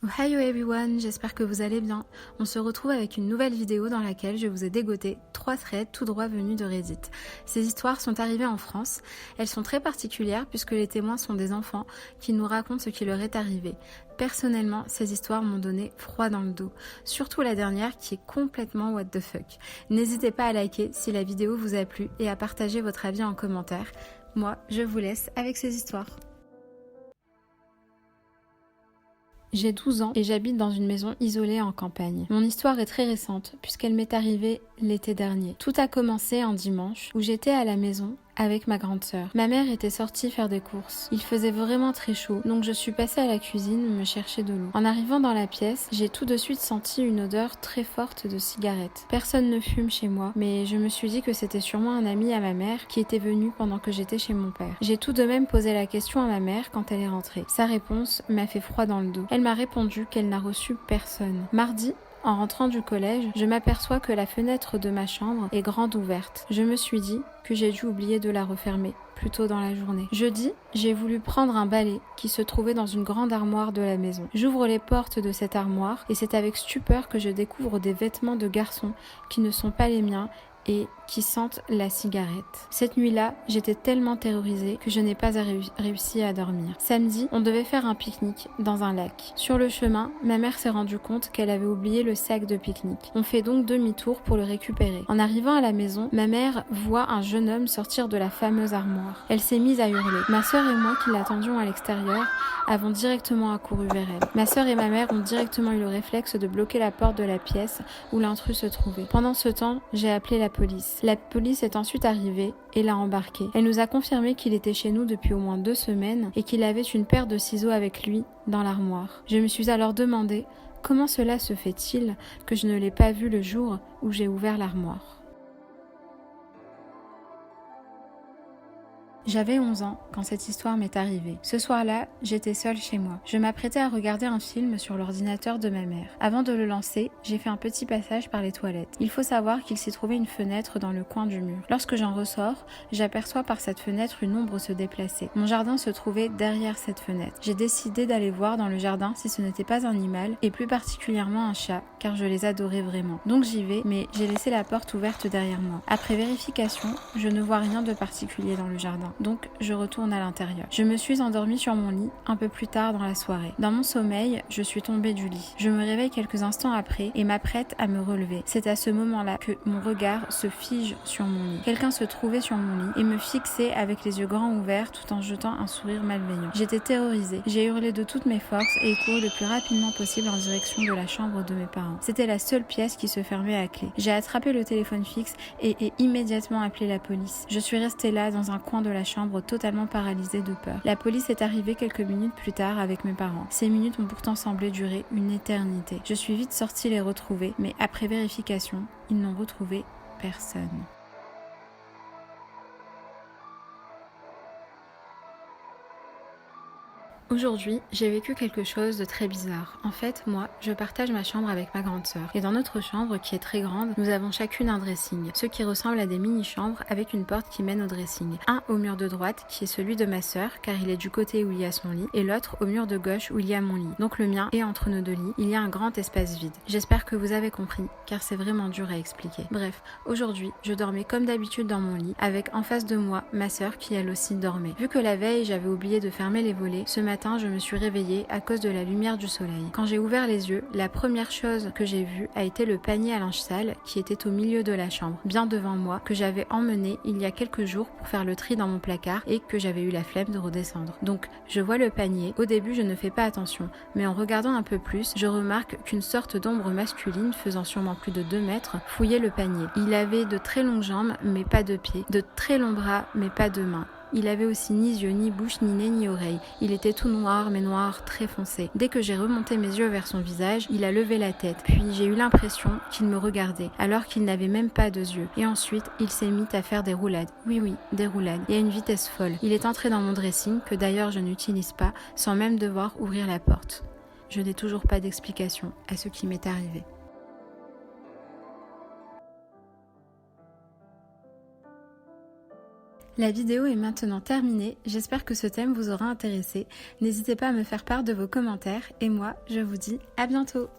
Hello everyone, j'espère que vous allez bien. On se retrouve avec une nouvelle vidéo dans laquelle je vous ai dégoté 3 threads tout droit venus de Reddit. Ces histoires sont arrivées en France. Elles sont très particulières puisque les témoins sont des enfants qui nous racontent ce qui leur est arrivé. Personnellement, ces histoires m'ont donné froid dans le dos. Surtout la dernière qui est complètement what the fuck. N'hésitez pas à liker si la vidéo vous a plu et à partager votre avis en commentaire. Moi, je vous laisse avec ces histoires. J'ai 12 ans et j'habite dans une maison isolée en campagne. Mon histoire est très récente puisqu'elle m'est arrivée l'été dernier. Tout a commencé un dimanche où j'étais à la maison avec ma grande sœur. Ma mère était sortie faire des courses. Il faisait vraiment très chaud, donc je suis passée à la cuisine me chercher de l'eau. En arrivant dans la pièce, j'ai tout de suite senti une odeur très forte de cigarette. Personne ne fume chez moi, mais je me suis dit que c'était sûrement un ami à ma mère qui était venu pendant que j'étais chez mon père. J'ai tout de même posé la question à ma mère quand elle est rentrée. Sa réponse m'a fait froid dans le dos. Elle m'a répondu qu'elle n'a reçu personne. Mardi, en rentrant du collège, je m'aperçois que la fenêtre de ma chambre est grande ouverte. Je me suis dit que j'ai dû oublier de la refermer plus tôt dans la journée. Jeudi, j'ai voulu prendre un balai qui se trouvait dans une grande armoire de la maison. J'ouvre les portes de cette armoire et c'est avec stupeur que je découvre des vêtements de garçon qui ne sont pas les miens et qui sentent la cigarette. Cette nuit-là, j'étais tellement terrorisée que je n'ai pas réussi à dormir. Samedi, on devait faire un pique-nique dans un lac. Sur le chemin, ma mère s'est rendue compte qu'elle avait oublié le sac de pique-nique. On fait donc demi-tour pour le récupérer. En arrivant à la maison, ma mère voit un jeune homme sortir de la fameuse armoire. Elle s'est mise à hurler. Ma sœur et moi, qui l'attendions à l'extérieur, avons directement accouru vers elle. Ma sœur et ma mère ont directement eu le réflexe de bloquer la porte de la pièce où l'intrus se trouvait. Pendant ce temps, j'ai appelé la police. La police est ensuite arrivée et l'a embarqué. Elle nous a confirmé qu'il était chez nous depuis au moins 2 semaines et qu'il avait une paire de ciseaux avec lui dans l'armoire. Je me suis alors demandé comment cela se fait-il que je ne l'ai pas vu le jour où j'ai ouvert l'armoire. J'avais 11 ans quand cette histoire m'est arrivée. Ce soir-là, j'étais seule chez moi. Je m'apprêtais à regarder un film sur l'ordinateur de ma mère. Avant de le lancer, j'ai fait un petit passage par les toilettes. Il faut savoir qu'il s'y trouvait une fenêtre dans le coin du mur. Lorsque j'en ressors, j'aperçois par cette fenêtre une ombre se déplacer. Mon jardin se trouvait derrière cette fenêtre. J'ai décidé d'aller voir dans le jardin si ce n'était pas un animal, et plus particulièrement un chat, car je les adorais vraiment. Donc j'y vais, mais j'ai laissé la porte ouverte derrière moi. Après vérification, je ne vois rien de particulier dans le jardin. Donc je retourne à l'intérieur. Je me suis endormie sur mon lit un peu plus tard dans la soirée. Dans mon sommeil, je suis tombée du lit. Je me réveille quelques instants après et m'apprête à me relever. C'est à ce moment-là que mon regard se fige sur mon lit. Quelqu'un se trouvait sur mon lit et me fixait avec les yeux grands ouverts tout en jetant un sourire malveillant. J'étais terrorisée. J'ai hurlé de toutes mes forces et couru le plus rapidement possible en direction de la chambre de mes parents. C'était la seule pièce qui se fermait à clé. J'ai attrapé le téléphone fixe et ai immédiatement appelé la police. Je suis restée là dans un coin de la chambre totalement paralysée de peur. La police est arrivée quelques minutes plus tard avec mes parents. Ces minutes ont pourtant semblé durer une éternité. Je suis vite sortie les retrouver, mais après vérification, ils n'ont retrouvé personne. Aujourd'hui, j'ai vécu quelque chose de très bizarre. En fait, moi, je partage ma chambre avec ma grande sœur. Et dans notre chambre, qui est très grande, nous avons chacune un dressing, ce qui ressemble à des mini-chambres avec une porte qui mène au dressing. Un au mur de droite, qui est celui de ma sœur, car il est du côté où il y a son lit, et l'autre au mur de gauche où il y a mon lit. Donc le mien est entre nos 2 lits, il y a un grand espace vide. J'espère que vous avez compris, car c'est vraiment dur à expliquer. Bref, aujourd'hui, je dormais comme d'habitude dans mon lit, avec en face de moi ma sœur qui elle aussi dormait. Vu que la veille, j'avais oublié de fermer les volets, ce matin, je me suis réveillée à cause de la lumière du soleil. Quand j'ai ouvert les yeux, la première chose que j'ai vue a été le panier à linge sale qui était au milieu de la chambre, bien devant moi, que j'avais emmené il y a quelques jours pour faire le tri dans mon placard et que j'avais eu la flemme de redescendre. Donc, je vois le panier. Au début, je ne fais pas attention, mais en regardant un peu plus, je remarque qu'une sorte d'ombre masculine, faisant sûrement plus de 2 mètres, fouillait le panier. Il avait de très longues jambes, mais pas de pieds, de très longs bras, mais pas de mains. Il avait aussi ni yeux, ni bouche, ni nez, ni oreille. Il était tout noir, mais noir très foncé. Dès que j'ai remonté mes yeux vers son visage, il a levé la tête. Puis j'ai eu l'impression qu'il me regardait, alors qu'il n'avait même pas 2 yeux. Et ensuite, il s'est mis à faire des roulades. Oui, des roulades. Et à une vitesse folle. Il est entré dans mon dressing, que d'ailleurs je n'utilise pas, sans même devoir ouvrir la porte. Je n'ai toujours pas d'explication à ce qui m'est arrivé. La vidéo est maintenant terminée, j'espère que ce thème vous aura intéressé. N'hésitez pas à me faire part de vos commentaires et moi, je vous dis à bientôt.